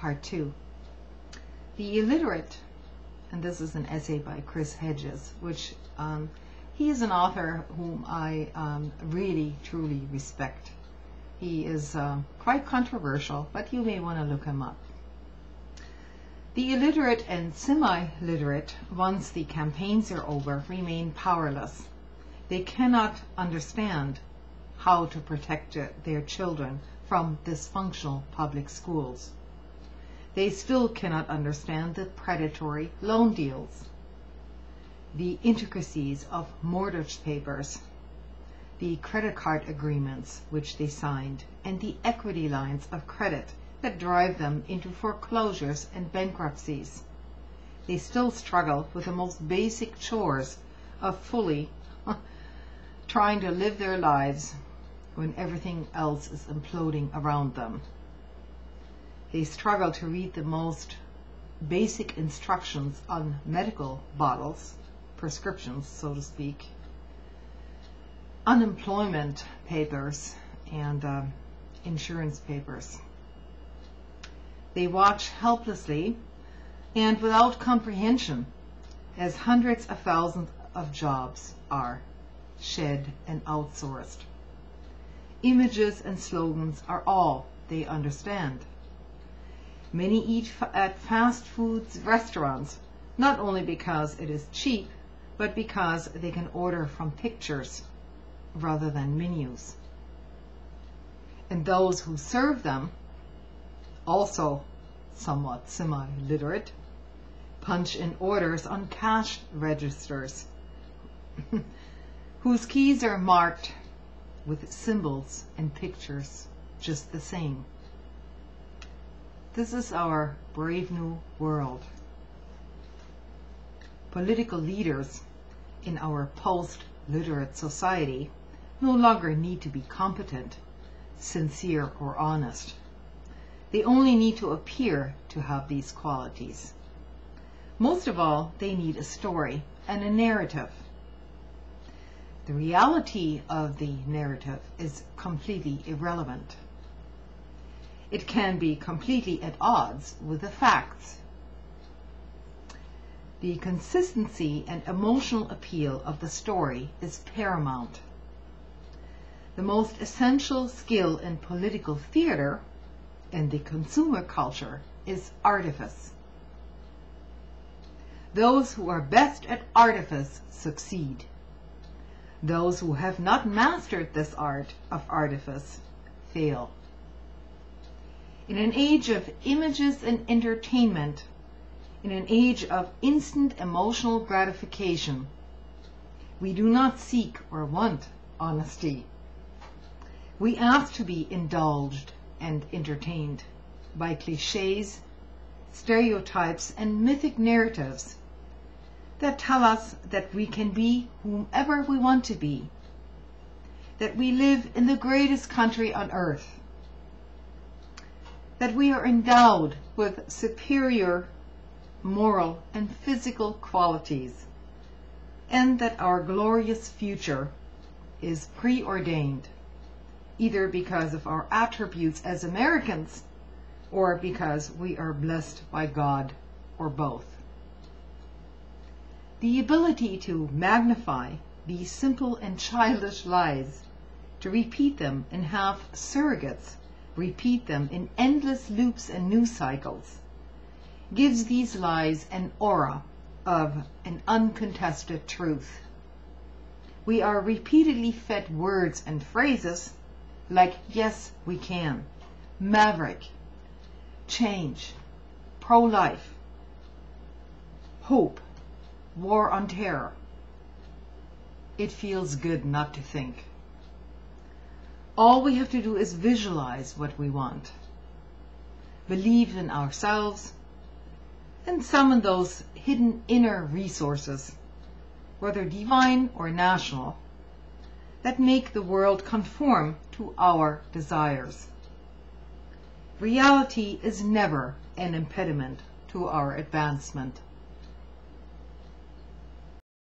Part 2. The illiterate, and this is an essay by Chris Hedges, which he is an author whom I really, truly respect. He is quite controversial, but you may want to look him up. The illiterate and semi-literate, once the campaigns are over, remain powerless. They cannot understand how to protect their children from dysfunctional public schools. They still cannot understand the predatory loan deals, the intricacies of mortgage papers, the credit card agreements which they signed, and the equity lines of credit that drive them into foreclosures and bankruptcies. They still struggle with the most basic chores of fully trying to live their lives when everything else is imploding around them. They struggle to read the most basic instructions on medical bottles, prescriptions, so to speak, unemployment papers, and insurance papers. They watch helplessly and without comprehension as hundreds of thousands of jobs are shed and outsourced. Images and slogans are all they understand. Many eat at fast food restaurants, not only because it is cheap, but because they can order from pictures rather than menus. And those who serve them, also somewhat semi-literate, punch in orders on cash registers whose keys are marked with symbols and pictures just the same. This is our brave new world. Political leaders in our post-literate society no longer need to be competent, sincere, or honest. They only need to appear to have these qualities. Most of all, they need a story and a narrative. The reality of the narrative is completely irrelevant. It can be completely at odds with the facts. The consistency and emotional appeal of the story is paramount. The most essential skill in political theater and the consumer culture is artifice. Those who are best at artifice succeed. Those who have not mastered this art of artifice fail. In an age of images and entertainment, in an age of instant emotional gratification, we do not seek or want honesty. We ask to be indulged and entertained by cliches, stereotypes, and mythic narratives that tell us that we can be whomever we want to be, that we live in the greatest country on earth, that we are endowed with superior moral and physical qualities, and that our glorious future is preordained, either because of our attributes as Americans or because we are blessed by God, or both. The ability to magnify these simple and childish lies, to repeat them and have surrogates repeat them in endless loops and news cycles, gives these lies an aura of an uncontested truth. We are repeatedly fed words and phrases like "yes, we can," "maverick," "change," "pro-life," "hope," "war on terror." It feels good not to think. All we have to do is visualize what we want, believe in ourselves, and summon those hidden inner resources, whether divine or national, that make the world conform to our desires. Reality is never an impediment to our advancement.